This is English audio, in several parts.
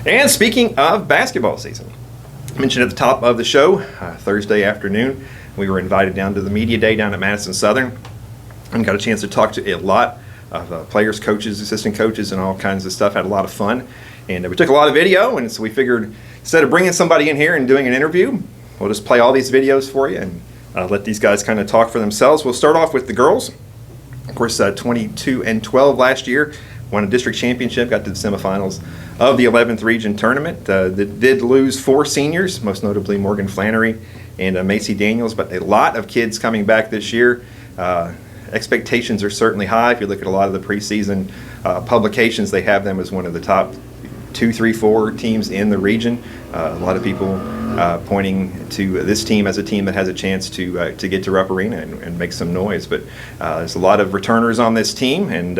And speaking of basketball season, I mentioned at the top of the show, Thursday afternoon, we were invited down to the media day down at Madison Southern and got a chance to talk to a lot of players, coaches, assistant coaches, and all kinds of stuff. Had a lot of fun. And we took a lot of video, and so we figured instead of bringing somebody in here and doing an interview, we'll just play all these videos for you and let these guys kind of talk for themselves. We'll start off with the girls. Of course, 22-12 last year, won a district championship, got to the semifinals of the 11th region tournament. That did lose 4 seniors, most notably Morgan Flannery and Macy Daniels, but a lot of kids coming back this year. Expectations are certainly high. If you look at a lot of the preseason publications, they have them as one of the top 2, 3, 4 teams in the region. A lot of people pointing to this team as a team that has a chance to get to Rupp Arena and make some noise. But there's a lot of returners on this team, and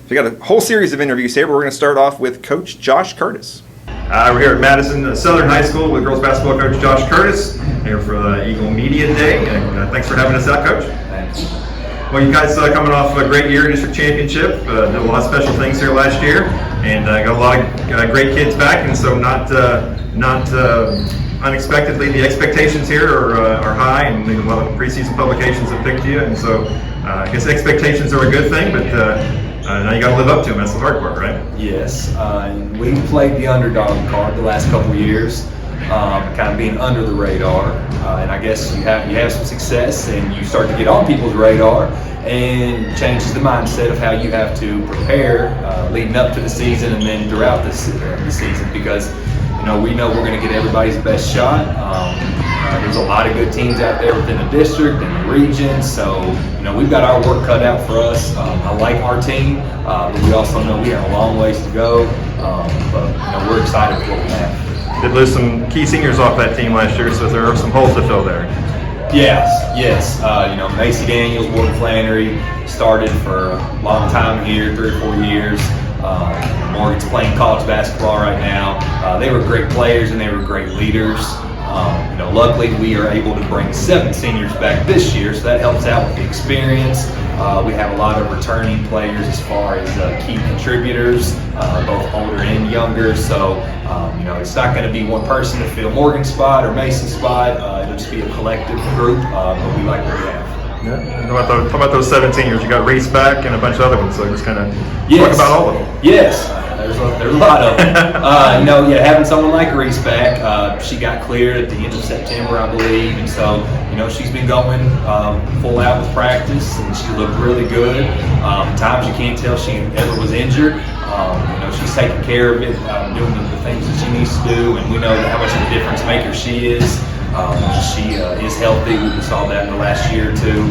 we got a whole series of interviews here, but we're going to start off with Coach Josh Curtis. We're here at Madison Southern High School with girls basketball coach Josh Curtis, here for the Eagle Media Day. And thanks for having us out, Coach. Thanks. Well, you guys coming off a great year, district championship, did a lot of special things here last year, and got a lot of great kids back, and so not unexpectedly, the expectations here are high, and a lot of preseason publications have picked you, and so I guess expectations are a good thing, but now you got to live up to them. That's the hard part, right? Yes, we played the underdog card the last couple of years, kind of being under the radar, and I guess you have some success, and you start to get on people's radar, and changes the mindset of how you have to prepare leading up to the season and then throughout the season, because we know we're going to get everybody's best shot. There's a lot of good teams out there within the district and the region, so we've got our work cut out for us. I like our team, but we also know we have a long ways to go, but we're excited for what we have. Did lose some key seniors off that team last year, so there are some holes to fill there. Yes. Macy Daniels, Morgan Flannery started for a long time here, 3 or 4 years. Morgan's playing college basketball right now. They were great players and they were great leaders. Luckily we are able to bring 7 seniors back this year, so that helps out with the experience. We have a lot of returning players as far as key contributors, both older and younger. So it's not going to be one person to fill Morgan's spot or Mason's spot. It'll just be a collective group, but we like what we have. Yeah. And how about those 7 seniors? You got Reese back and a bunch of other ones, so just kind of talk about all of them. Yes, there's a lot of them. Having someone like Reese back, she got cleared at the end of September, I believe, and so she's been going full out with practice, and she looked really good. Times you can't tell she ever was injured. She's taking care of it, doing the things that she needs to do, and we know how much of a difference maker she is. She is healthy. We saw that in the last year or two.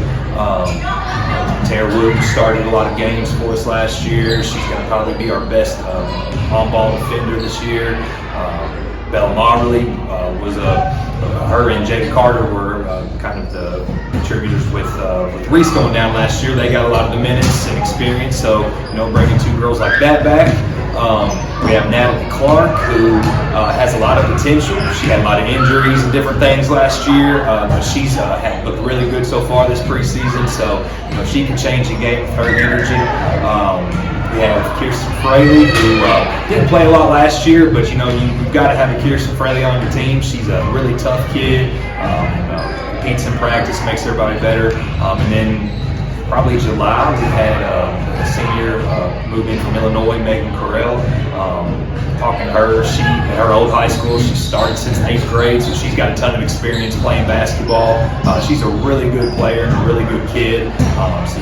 Tara Wood started a lot of games for us last year. She's going to probably be our best on-ball defender this year. Bella Marley was her and Jada Carter were kind of the contributors with Reese going down last year. They got a lot of the minutes and experience, so bringing 2 girls like that back. We have Natalie Clark, who has a lot of potential. She had a lot of injuries and different things last year, but she's looked really good so far this preseason, so she can change the game with her energy. We have Kirsten Fraley, who didn't play a lot last year, but you've got to have a Kirsten Fraley on your team. She's a really tough kid, competes in practice, makes everybody better. And then probably July, we had a senior move in from Illinois, Megan Correll. Talking to her, she at her old high school, she started since 8th grade, so she's got a ton of experience playing basketball. She's a really good player and a really good kid. So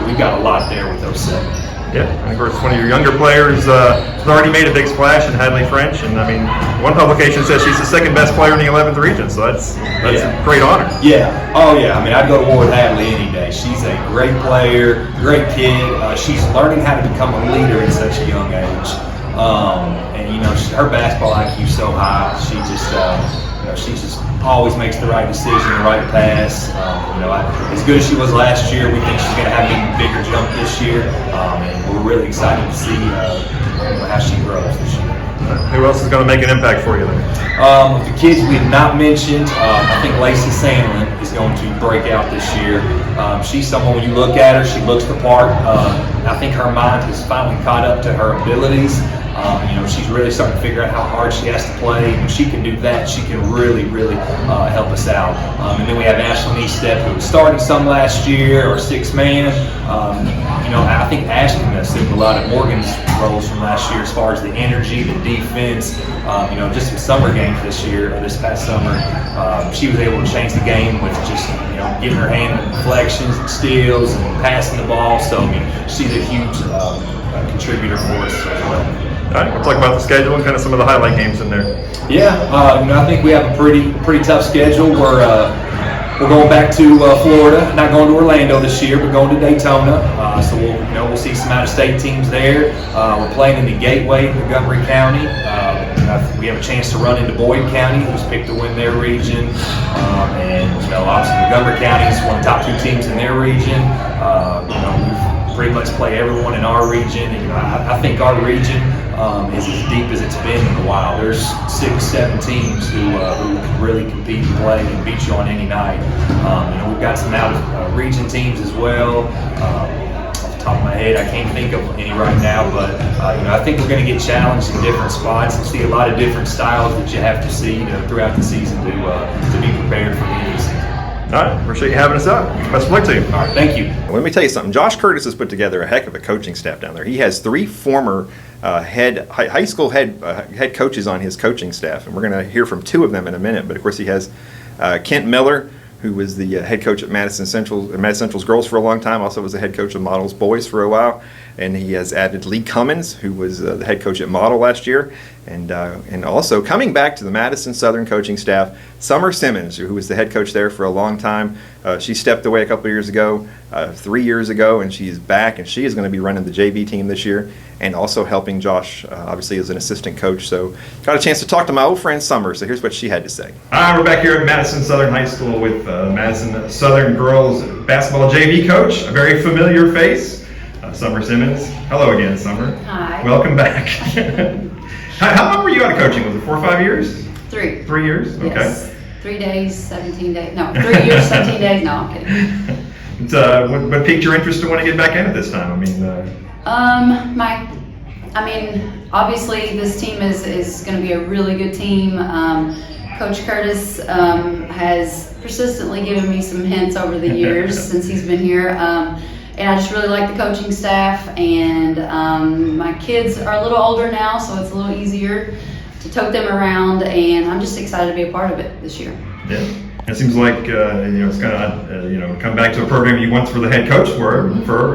we've got a lot there with those 7. Yeah, and of course one of your younger players has already made a big splash in Hadley French, and I mean, one publication says she's the 2nd best player in the 11th region, so that's a great honor. Yeah, I mean, I'd go to war with Hadley any day. She's a great player, great kid. She's learning how to become a leader at such a young age. Her basketball IQ is so high. She just always makes the right decision, the right pass. As good as she was last year, we think she's going to have an even bigger jump this year, and we're really excited to see how she grows this year. Who else is going to make an impact for you then? The kids we have not mentioned, I think Lacey Sandlin is going to break out this year. She's someone, when you look at her, she looks the part. I think her mind has finally caught up to her abilities. She's really starting to figure out how hard she has to play. When she can do that, she can really help us out. And then we have Ashley Step, who was starting some last year, or six-man. I think Ashley assumed a lot of Morgan's roles from last year as far as the energy, the defense. Just in summer games this past summer, she was able to change the game with just getting her hand in deflections and steals and passing the ball. So she's a huge contributor for us as well. All right, we'll talk about the schedule and kind of some of the highlight games in there. Yeah, I think we have a pretty tough schedule. We're going back to Florida, not going to Orlando this year, but going to Daytona. So we'll see some out-of-state teams there. We're playing in the Gateway in Montgomery County. We have a chance to run into Boyd County, who's picked to win their region, and obviously Montgomery County is one of the top two teams in their region. We pretty much play everyone in our region, and I think our region is as deep as it's been in a while. There's 6-7 teams who really compete and play and beat you on any night. We've got some out of region teams as well. Off the top of my head, I can't think of any right now, but I think we're going to get challenged in different spots and see a lot of different styles that you have to see throughout the season to be prepared for the end of the season. All right, appreciate you having us out. Best of luck to you. All right, thank you. Let me tell you something. Josh Curtis has put together a heck of a coaching staff down there. He has 3 former high school head coaches on his coaching staff, and we're going to hear from 2 of them in a minute. But of course, he has Kent Miller, who was the head coach at Madison Central's girls for a long time. Also was the head coach of Model's boys for a while. And he has added Lee Cummins, who was the head coach at Model last year, and also coming back to the Madison Southern coaching staff, Summer Simmons, who was the head coach there for a long time. She stepped away a couple of years ago, 3 years ago, and she's back, and she is going to be running the JV team this year, and also helping Josh, obviously, as an assistant coach. So got a chance to talk to my old friend Summer, so here's what she had to say. Hi, we're back here at Madison Southern High School with Madison Southern girls basketball JV coach, a very familiar face. Summer Simmons. Hello again, Summer. Hi. Welcome back. How long were you out of coaching? Was it 4 or 5 years? 3. 3 years? Okay. Yes. 3 days, 17 days. No, 3 years, 17 days. No, I'm kidding. What piqued your interest to want to get back in at this time? Obviously this team is going to be a really good team. Coach Curtis has persistently given me some hints over the years since he's been here. And I just really like the coaching staff, and my kids are a little older now, so it's a little easier to tote them around, and I'm just excited to be a part of it this year. Yeah, it seems like it's kind of come back to a program you once were the head coach for,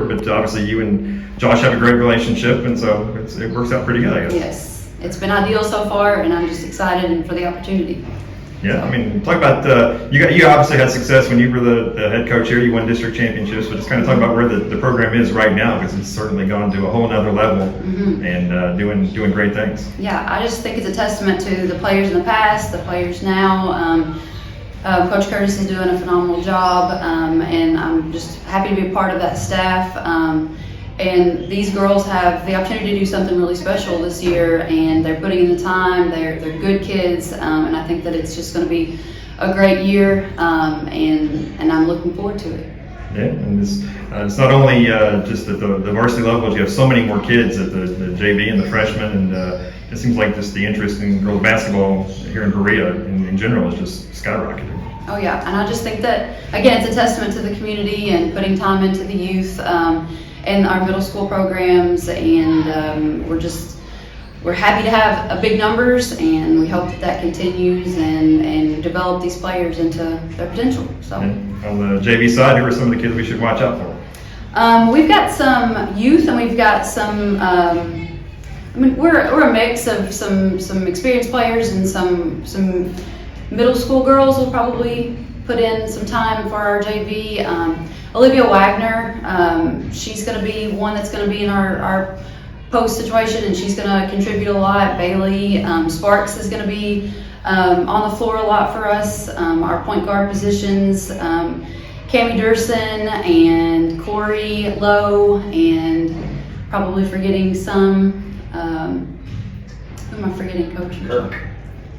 but obviously you and Josh have a great relationship, and so it works out pretty good, I guess. Yes, it's been ideal so far, and I'm just excited and for the opportunity. Yeah, talk about you obviously had success when you were the head coach here. You won district championships, but just kind of talk about where the program is right now, because it's certainly gone to a whole nother level and doing great things. Yeah, I just think it's a testament to the players in the past, the players now. Coach Curtis is doing a phenomenal job, and I'm just happy to be a part of that staff. And these girls have the opportunity to do something really special this year, and they're putting in the time. They're good kids, and I think that it's just going to be a great year, and I'm looking forward to it. Yeah, and it's not only just at the varsity levels. You have so many more kids at the JV and the freshmen, and it seems like just the interest in girls basketball here in Berea in general is just skyrocketing. Oh yeah, and I just think that, again, it's a testament to the community and putting time into the youth. And our middle school programs, and we're happy to have big numbers, and we hope that continues and develop these players into their potential. So yeah. On the JV side, who are some of the kids we should watch out for? We've got some youth, and we've got some. We're a mix of some experienced players and some middle school girls. Will probably put in some time for our JV. Olivia Wagner, she's going to be one that's going to be in our post situation, and she's going to contribute a lot. Bailey Sparks is going to be on the floor a lot for us. Our point guard positions, Cammie Durson and Corey Lowe, and probably forgetting some. Who am I forgetting, Coach? Kirk.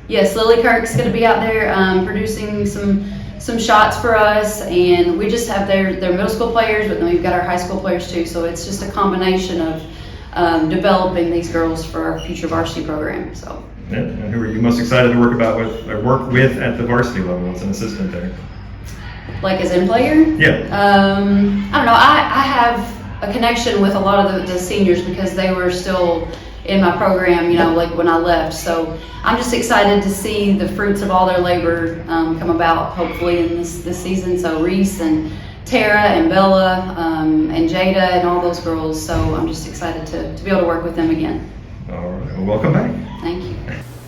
Yes, Lily Kirk's going to be out there producing some shots for us, and we just have their middle school players, but then we've got our high school players too. So it's just a combination developing these girls for our future varsity program. So. Yeah. And who are you most excited to work with at the varsity level as an assistant there? Like as in player? Yeah. I don't know. I have a connection with a lot of the seniors because they were still in my program, like when I left. So I'm just excited to see the fruits of all their labor come about, hopefully in this season. So Reese and Tara and Bella and Jada and all those girls. So I'm just excited to be able to work with them again. All right. Well, welcome back. Thank you.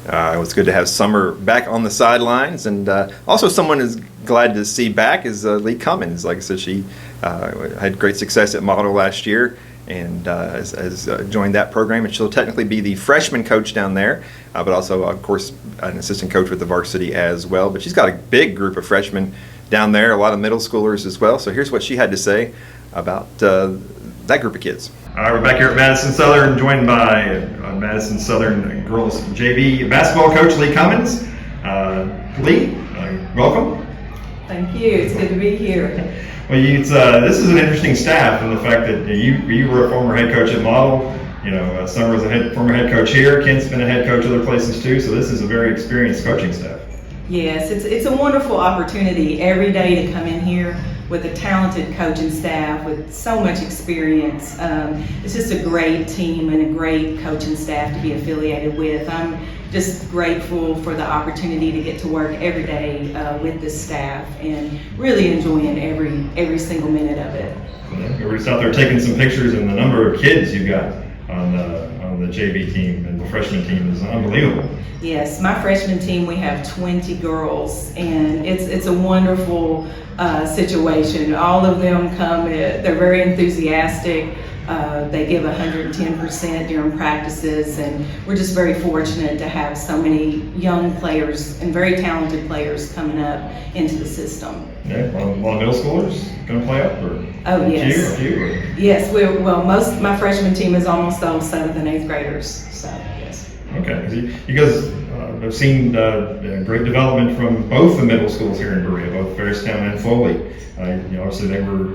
It was good to have Summer back on the sidelines, and also someone is glad to see back is Lee Cummins. Like I said, she had great success at Model last year and has joined that program, and she'll technically be the freshman coach down there, but also, of course, an assistant coach with the varsity as well. But she's got a big group of freshmen down there, a lot of middle schoolers as well. So here's what she had to say about that group of kids. All right, we're back here at Madison Southern, joined by Madison Southern girls JV basketball coach Lee Cummins. Lee, welcome. Thank you. It's good to be here. Well, this is an interesting staff, and the fact that you were a former head coach at Model. Summer was a former head coach here. Kent's been a head coach other places too. So this is a very experienced coaching staff. Yes, it's a wonderful opportunity every day to come in here with a talented coaching staff with so much experience. It's just a great team and a great coaching staff to be affiliated with. I'm just grateful for the opportunity to get to work every day with this staff and really enjoying every single minute of it. Yeah, we're just out there taking some pictures, and the number of kids you've got on the JV team and the freshman team is unbelievable. Yes, my freshman team, we have 20 girls, and it's a wonderful situation. All of them come, they're very enthusiastic. They give 110% during practices, and we're just very fortunate to have so many young players and very talented players coming up into the system. Yeah, a lot of middle schoolers going to play up, or oh yes, a few, or? Yes. Most my freshman team is almost all 7th and 8th graders. So yes. Okay, because you guys have seen great development from both the middle schools here in Berea, both Ferristown and Foley. Obviously they were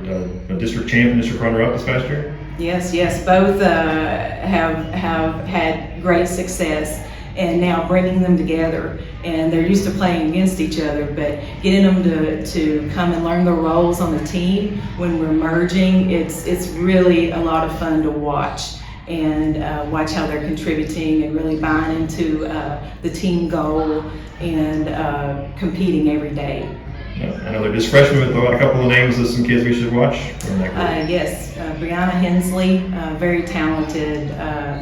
a district champion, district runner-up this past year. Yes, both have had great success, and now bringing them together, and they're used to playing against each other, but getting them to come and learn their roles on the team when we're merging, it's really a lot of fun to watch and watch how they're contributing and really buying into the team goal and competing every day. I know they're just freshmen, but a couple of names of some kids we should watch. Yes, Brianna Hensley, very talented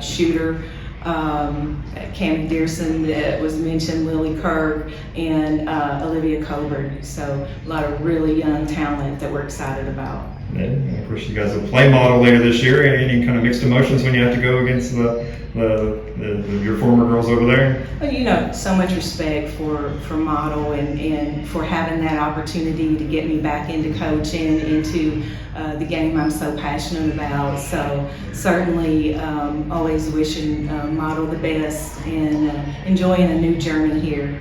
shooter. Cami Dearson that was mentioned, Lily Kirk, and Olivia Coburn. So a lot of really young talent that we're excited about. And of course, you guys will play Model later this year. Any kind of mixed emotions when you have to go against your former girls over there? Well, so much respect for Model and for having that opportunity to get me back into coaching, into the game I'm so passionate about. So certainly always wishing Model the best and enjoying a new journey here.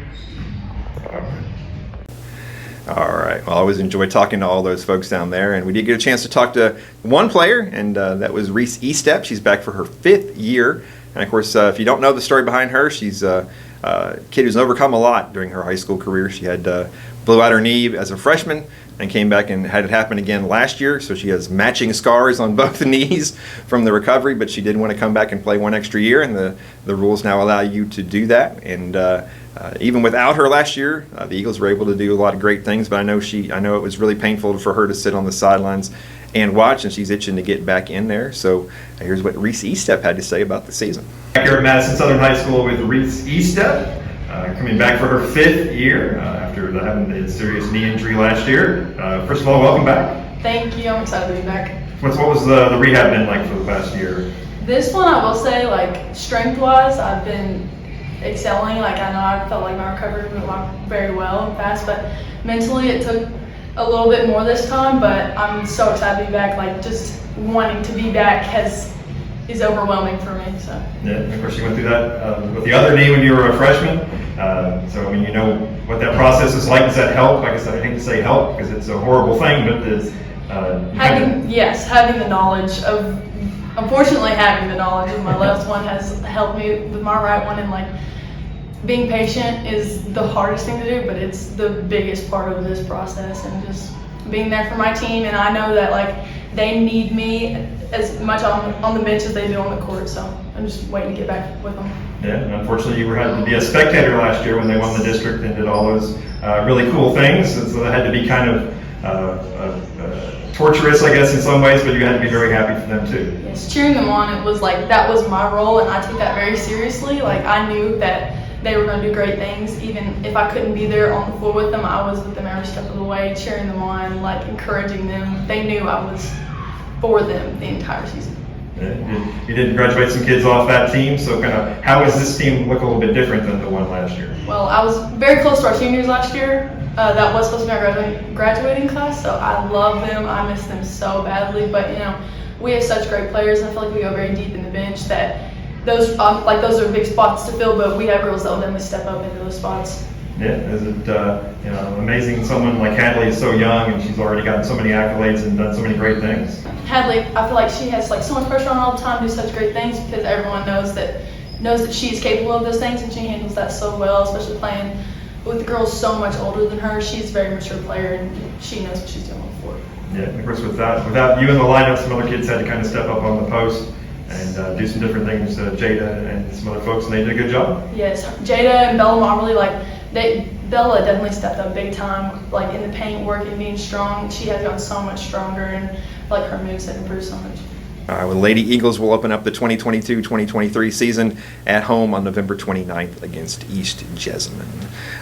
All right. Well, I always enjoy talking to all those folks down there, and we did get a chance to talk to one player, and that was Reese Estep. She's back for her 5th year, and of course, if you don't know the story behind her, she's a kid who's overcome a lot during her high school career. She had blew out her knee as a freshman and came back and had it happen again last year, so she has matching scars on both knees from the recovery, but she did want to come back and play one extra year, and the rules now allow you to do that. And even without her last year, the Eagles were able to do a lot of great things, but I know it was really painful for her to sit on the sidelines and watch, and she's itching to get back in there. So here's what Reese Estep had to say about the season. Back here at Madison Southern High School with Reese Estep, coming back for her 5th year after having the serious knee injury last year. First of all, welcome back. Thank you. I'm excited to be back. What was the rehab been like for the past year? This one, I will say, strength-wise, I've been excelling. I know I felt like my recovery went very well and fast, but mentally it took a little bit more this time. But I'm so excited to be back. Just wanting to be back is overwhelming for me. So. Yeah, of course you went through that with the other knee when you were a freshman. So you know what that process is like. Does that help? I guess I hate to say help because it's a horrible thing, but having the knowledge of unfortunately, having the knowledge of my left one has helped me with my right one, and like being patient is the hardest thing to do, but it's the biggest part of this process, and just being there for my team. And I know that like they need me as much on the bench as they do on the court, so I'm just waiting to get back with them. Yeah, and unfortunately you had to be a spectator last year when they won the district and did all those really cool things, and so that had to be kind of torturous, I guess, in some ways, but you had to be very happy for them too. Yes, cheering them on, it was like that was my role, and I took that very seriously. Like I knew that they were going to do great things, even if I couldn't be there on the floor with them. I was with them every step of the way, cheering them on, like encouraging them. They knew I was for them the entire season. You did graduate some kids off that team, so kind of how does this team look a little bit different than the one last year? Well, I was very close to our seniors last year. That was supposed to be our graduating class, so I love them. I miss them so badly, but you know, we have such great players, and I feel like we go very deep in the bench that those are big spots to fill, but we have girls that will definitely step up into those spots. Yeah, is it amazing? Someone like Hadley is so young, and she's already gotten so many accolades and done so many great things. Hadley, I feel like she has like so much pressure on her all the time to do such great things, because everyone knows that she is capable of those things, and she handles that so well, especially playing with girls so much older than her. She's a very mature player, and she knows what she's doing on the floor. Yeah, and of course without you in the lineup, some other kids had to kind of step up on the post and do some different things. Jada and some other folks, and they did a good job. Yes, Jada and Bella Moberly, Bella definitely stepped up big time, like in the paint work and being strong. She has gotten so much stronger, and like her moves have improved so much. All right, well, Lady Eagles will open up the 2022-2023 season at home on November 29th against East Jessamine.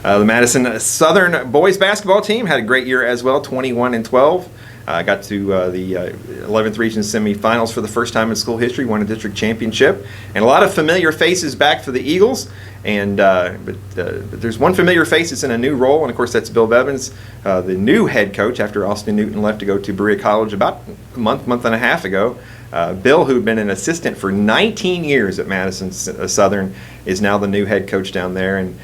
The Madison Southern boys basketball team had a great year as well, 21-12. Got to the 11th region semifinals for the first time in school history, won a district championship, and a lot of familiar faces back for the Eagles. And but there's one familiar face that's in a new role, and of course that's Bill Bevins, the new head coach after Austin Newton left to go to Berea College about a month and a half ago. Bill, who'd been an assistant for 19 years at Madison Southern, is now the new head coach down there, and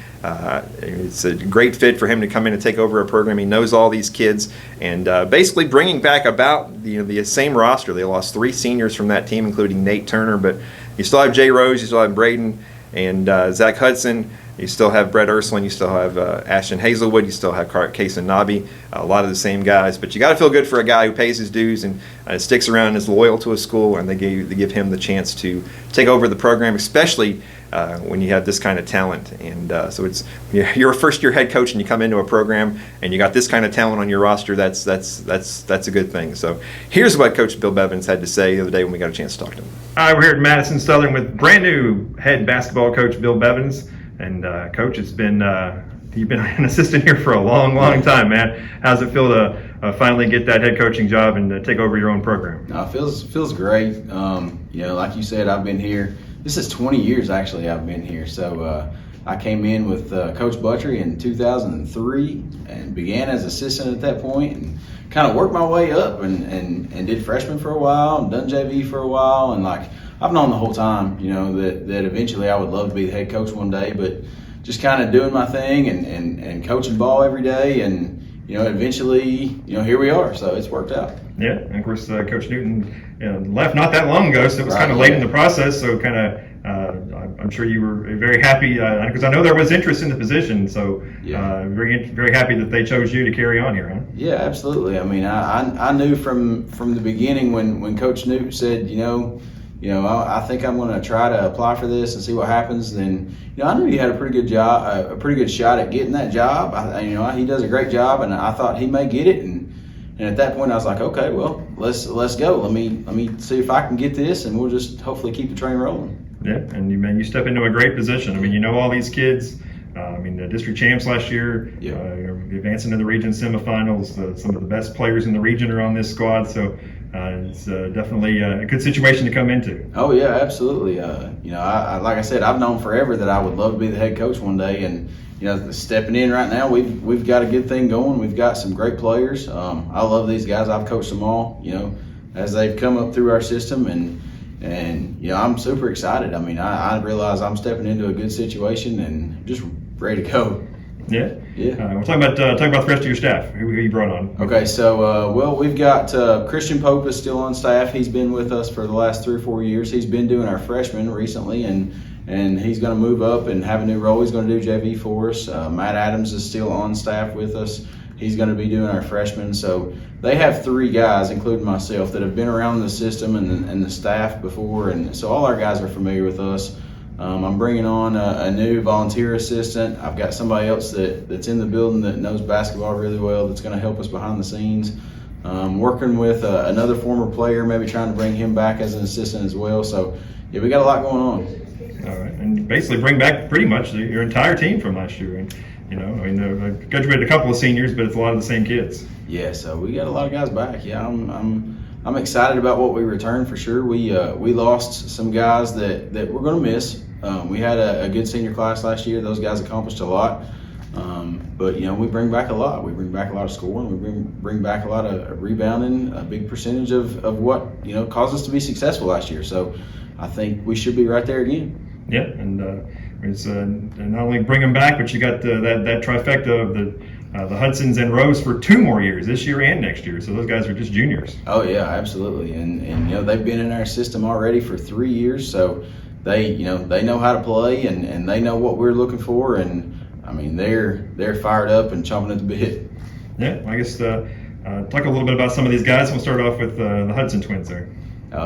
it's a great fit for him to come in and take over a program. He knows all these kids, and basically bringing back about the same roster. They lost 3 seniors from that team, including Nate Turner, but you still have Jay Rose, you still have Braden and Zach Hudson. You still have Brett Ursuline, you still have Ashton Hazelwood, you still have Kason Nobby, a lot of the same guys. But you got to feel good for a guy who pays his dues and sticks around and is loyal to a school, and they give him the chance to take over the program, especially when you have this kind of talent. And so you're a first-year head coach and you come into a program and you got this kind of talent on your roster. That's a good thing. So here's what Coach Bill Bevins had to say the other day when we got a chance to talk to him. All right, we're here at Madison Southern with brand new head basketball coach Bill Bevins. And Coach, you've been an assistant here for a long time, man. How's it feel to finally get that head coaching job and take over your own program? No, it feels great. Like you said, I've been here. This is 20 years actually I've been here. So I came in with Coach Buttrey in 2003 and began as assistant at that point, and kind of worked my way up and did freshman for a while and done JV for a while, and I've known the whole time, that eventually I would love to be the head coach one day, but just kind of doing my thing and coaching ball every day, and eventually, here we are. So it's worked out. Yeah, and of course, Coach Newton left not that long ago, so it was kind of late in the process. So I'm sure you were very happy because I know there was interest in the position. So very happy that they chose you to carry on here, huh? Yeah, absolutely. I mean, I knew from the beginning when Coach Newton said, I think I'm going to try to apply for this and see what happens. Then, I knew he had a pretty good job, a pretty good shot at getting that job. He does a great job, and I thought he may get it. And at that point, I was like, okay, well, let's go. Let me see if I can get this, and we'll just hopefully keep the train rolling. Yeah, and you step into a great position. I mean, all these kids. The district champs last year, advancing to the region semifinals. Some of the best players in the region are on this squad, so it's definitely a good situation to come into. Oh yeah, absolutely. I like I said, I've known forever that I would love to be the head coach one day, and stepping in right now, we've got a good thing going. We've got some great players. I love these guys. I've coached them all. As they've come up through our system, and I'm super excited. I mean, I realize I'm stepping into a good situation and just ready to go. Yeah. Yeah. We're talking about the rest of your staff. Who you brought on? Okay, so well, we've got Christian Pope is still on staff. He's been with us for the last 3 or 4 years. He's been doing our freshman recently, and he's going to move up and have a new role. He's going to do JV for us. Matt Adams is still on staff with us. He's going to be doing our freshmen. So they have 3 guys, including myself, that have been around the system and the staff before, and so all our guys are familiar with us. I'm bringing on a new volunteer assistant. I've got somebody else that's in the building that knows basketball really well that's going to help us behind the scenes. Working with another former player, maybe trying to bring him back as an assistant as well. So, yeah, we got a lot going on. All right, and basically bring back pretty much your entire team from last year. And I graduated a couple of seniors, but it's a lot of the same kids. Yeah, so we got a lot of guys back. Yeah, I'm excited about what we returned for sure. We lost some guys that we're going to miss. We had a good senior class last year. Those guys accomplished a lot. But we bring back a lot. We bring back a lot of scoring. We bring back a lot of rebounding, a big percentage of what caused us to be successful last year. So I think we should be right there again. Yeah, and it's not only bring them back, but you got that trifecta of the Hudsons and Rose for 2 more years, this year and next year. So those guys are just juniors. Oh yeah, absolutely. And they've been in our system already for 3 years, so they know how to play and they know what we're looking for, and I mean they're fired up and chomping at the bit. Yeah, I guess talk a little bit about some of these guys. We'll start off with the Hudson twins there.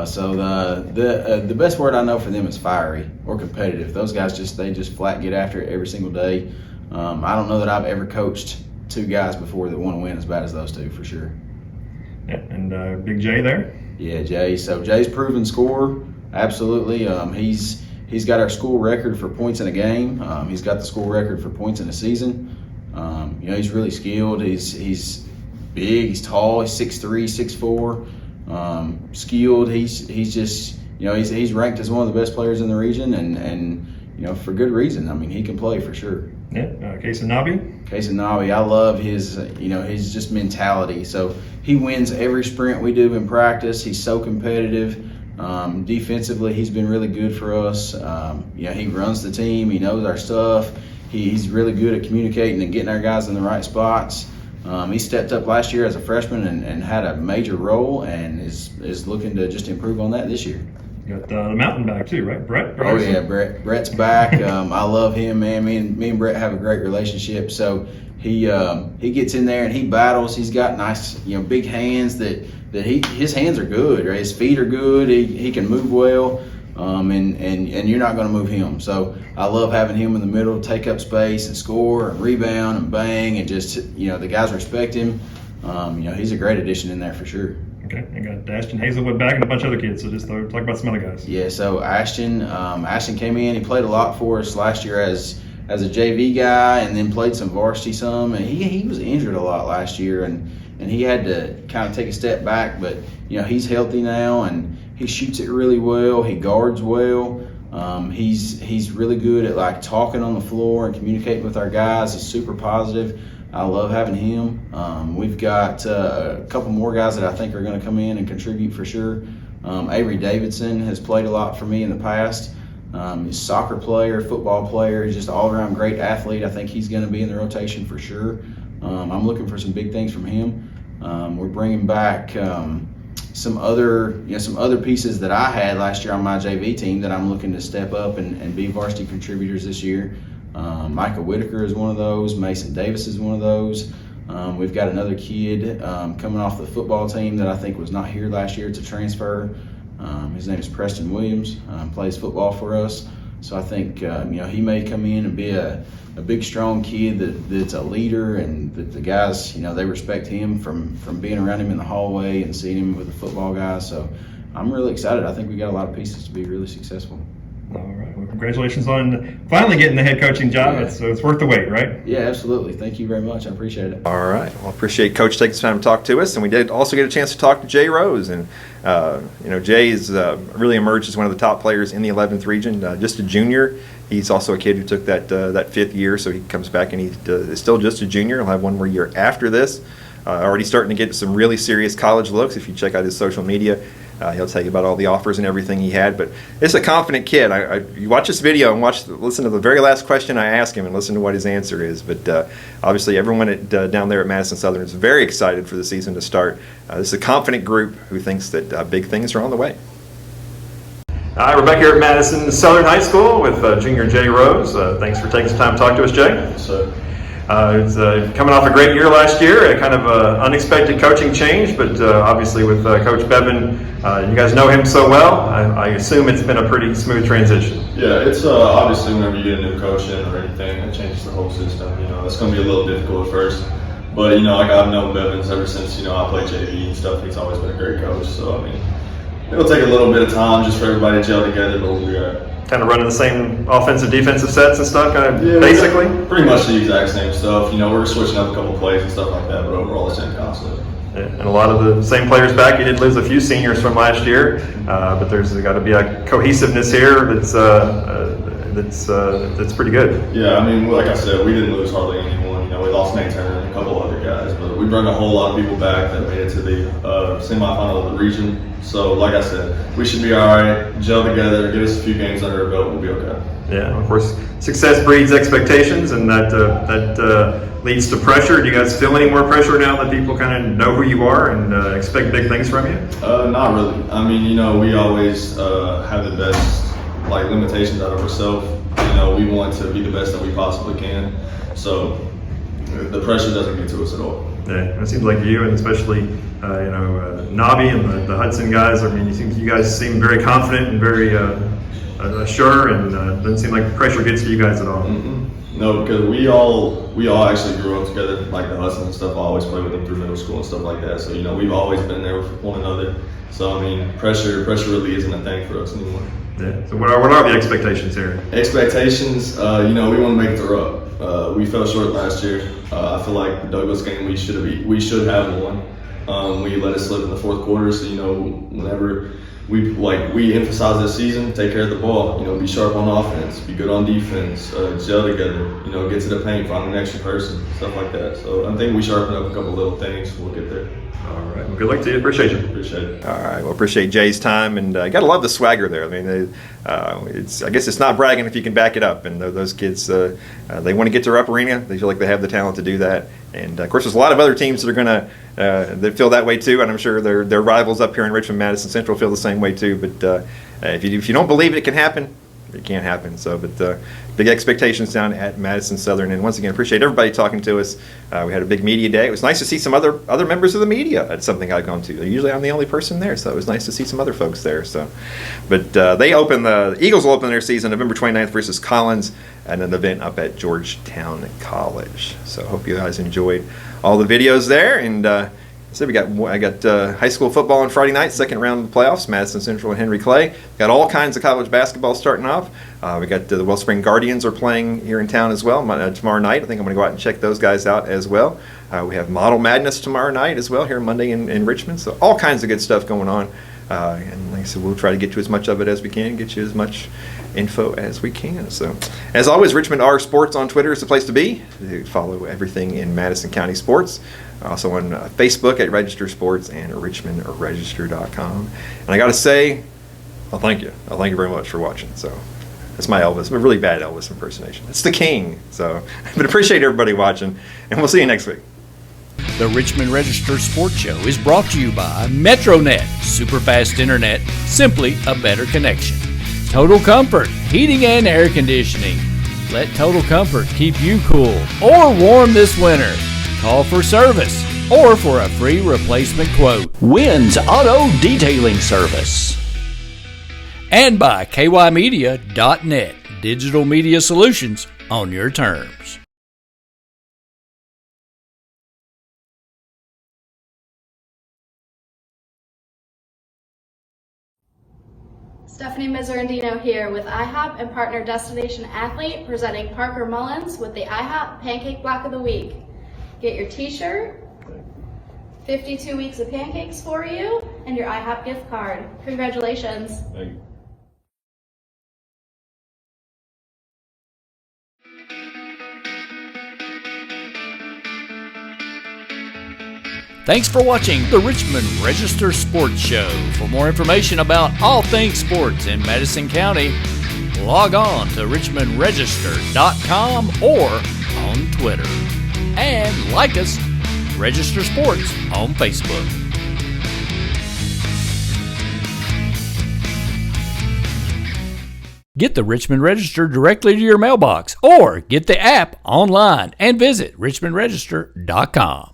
So the best word I know for them is fiery or competitive. Those guys just flat get after it every single day. I don't know that I've ever coached 2 guys before that want to win as bad as those 2 for sure. Yeah, and Big J there. Yeah, Jay. So Jay's proven scorer. Absolutely. He's got our school record for points in a game. He's got the school record for points in a season. He's really skilled. He's big. He's tall. He's 6'3", 6'4". Skilled. He's just he's ranked as one of the best players in the region, and for good reason. I mean, he can play for sure. Yeah, Casey Nabi, I love his his just mentality. So he wins every sprint we do in practice. He's so competitive. Defensively, he's been really good for us. He runs the team. He knows our stuff. He's really good at communicating and getting our guys in the right spots. He stepped up last year as a freshman and had a major role, and is looking to just improve on that this year. You got the mountain back too, right? Brett? Oh yeah, Brett's back. I love him, man. Me and Brett have a great relationship. So he gets in there and he battles. He's got nice, big hands that his hands are good, right? His feet are good. He can move well, and you're not going to move him. So I love having him in the middle, take up space and score and rebound and bang, and just the guys respect him. He's a great addition in there for sure. Okay, I got Ashton Hazelwood back and a bunch of other kids. So just talk about some other guys. Yeah, so Ashton came in. He played a lot for us last year as a JV guy, and then played some varsity some. And he was injured a lot last year, and he had to kind of take a step back. But he's healthy now, and he shoots it really well. He guards well. He's really good at talking on the floor and communicating with our guys. He's super positive. I love having him. We've got a couple more guys that I think are going to come in and contribute for sure. Avery Davidson has played a lot for me in the past. He's a soccer player, football player. He's just all-around great athlete. I think he's going to be in the rotation for sure. I'm looking for some big things from him. We're bringing back some other pieces that I had last year on my JV team that I'm looking to step up and be varsity contributors this year. Micah Whitaker is one of those. Mason Davis is one of those. We've got another kid coming off the football team that I think was not here last year to transfer. His name is Preston Williams. Plays football for us. So I think he may come in and be a big, strong kid that's a leader, and that the guys they respect him from being around him in the hallway and seeing him with the football guys. So I'm really excited. I think we got a lot of pieces to be really successful. All right. Well, congratulations on finally getting the head coaching job. Yeah. It's worth the wait, right? Yeah, absolutely. Thank you very much. I appreciate it. All right. Well, appreciate Coach taking some time to talk to us, and we did also get a chance to talk to Jay Rose, and Jay is really emerged as one of the top players in the 11th region. Just a junior. He's also a kid who took that 5th year, so he comes back and he is still just a junior. He'll have one more year after this. Already starting to get some really serious college looks. If you check out his social media, He'll tell you about all the offers and everything he had. But it's a confident kid. You watch this video and listen to the very last question I ask him and listen to what his answer is. But obviously everyone down there at Madison Southern is very excited for the season to start. This is a confident group who thinks that big things are on the way. Hi, we're back here at Madison Southern High School with junior Jay Rose. Thanks for taking some time to talk to us, Jay. Yes, sir. It's coming off a great year last year, a kind of unexpected coaching change, but obviously with Coach Bevan, you guys know him so well. I assume it's been a pretty smooth transition. Yeah, it's obviously whenever you get a new coach in or anything, it changes the whole system. It's going to be a little difficult at first. But, like I've known Bevins ever since, I played JV and stuff. He's always been a great coach. So, it'll take a little bit of time just for everybody to gel together, but we'll be all right. Kind of running the same offensive, defensive sets and stuff, basically? Pretty much the exact same stuff. We're switching up a couple plays and stuff like that, but overall the same concept. Yeah, and a lot of the same players back. You did lose a few seniors from last year, but there's got to be a cohesiveness here that's pretty good. Yeah, like I said, we didn't lose hardly anyone. We lost Nate Turner and a couple other guys, but we brought a whole lot of people back that made it to the semifinal of the region. So, like I said, we should be all right, gel together, get us a few games under our belt, we'll be okay. Yeah, of course, success breeds expectations, and that leads to pressure. Do you guys feel any more pressure now that people kind of know who you are and expect big things from you? Not really. We always have the best limitations out of ourselves. We want to be the best that we possibly can. So the pressure doesn't get to us at all. Yeah, it seems like you, and especially Nobby and the Hudson guys. You guys seem very confident and very sure, and doesn't seem like the pressure gets to you guys at all. Mm-hmm. No, because we all actually grew up together, like the Hudson and stuff. I always played with them through middle school and stuff like that. So we've always been there with one another. So pressure really isn't a thing for us anymore. Yeah. So what are the expectations here? Expectations, we want to make it to Rupp. We fell short last year. I feel like the Douglas game we should have won. We let it slip in the fourth quarter. So whenever we emphasize this season, take care of the ball. Be sharp on offense, be good on defense, gel together. Get to the paint, find an extra person, stuff like that. So I think we sharpen up a couple little things. We'll get there. All right. Well, good luck to you. Appreciate you. Appreciate it. All right. Well, appreciate Jay's time, and you gotta love the swagger there. I guess it's not bragging if you can back it up. And those kids, they want to get to Rupp Arena. They feel like they have the talent to do that. And of course, there's a lot of other teams that are gonna that feel that way too. And I'm sure their rivals up here in Richmond, Madison Central, feel the same way too. But if you don't believe it can happen, it can't happen. So, but big expectations down at Madison Southern. And once again, appreciate everybody talking to us. We had a big media day. It was nice to see some other members of the media at something I've gone to. Usually I'm the only person there, so it was nice to see some other folks there. So, but the Eagles will open their season November 29th versus Collins at an event up at Georgetown College. So hope you guys enjoyed all the videos there. And so I got high school football on Friday night, second round of the playoffs, Madison Central and Henry Clay. Got all kinds of college basketball starting off. We got the Wellspring Guardians are playing here in town as well tomorrow night. I think I'm going to go out and check those guys out as well. We have Model Madness tomorrow night as well here Monday in Richmond. So all kinds of good stuff going on. And like I said, we'll try to get you as much of it as we can, get you as much info as we can. So, as always, Richmond R Sports on Twitter is the place to be. You follow everything in Madison County sports. Also on Facebook at Register Sports and RichmondRegister.com. And I got to say, thank you. Thank you very much for watching. So, that's my Elvis, a really bad Elvis impersonation. It's the king. So, but appreciate everybody watching, and we'll see you next week. The Richmond Register Sports Show is brought to you by MetroNet, superfast internet, simply a better connection. Total Comfort, heating and air conditioning. Let Total Comfort keep you cool or warm this winter. Call for service or for a free replacement quote. Wynn's Auto Detailing Service. And by kymedia.net, digital media solutions on your terms. Stephanie Miserandino here with IHOP and partner Destination Athlete, presenting Parker Mullins with the IHOP Pancake Block of the Week. Get your t-shirt, 52 weeks of pancakes for you, and your IHOP gift card. Congratulations. Thank you. Thanks for watching the Richmond Register Sports Show. For more information about all things sports in Madison County, log on to richmondregister.com or on Twitter. And like us, Register Sports on Facebook. Get the Richmond Register directly to your mailbox or get the app online and visit richmondregister.com.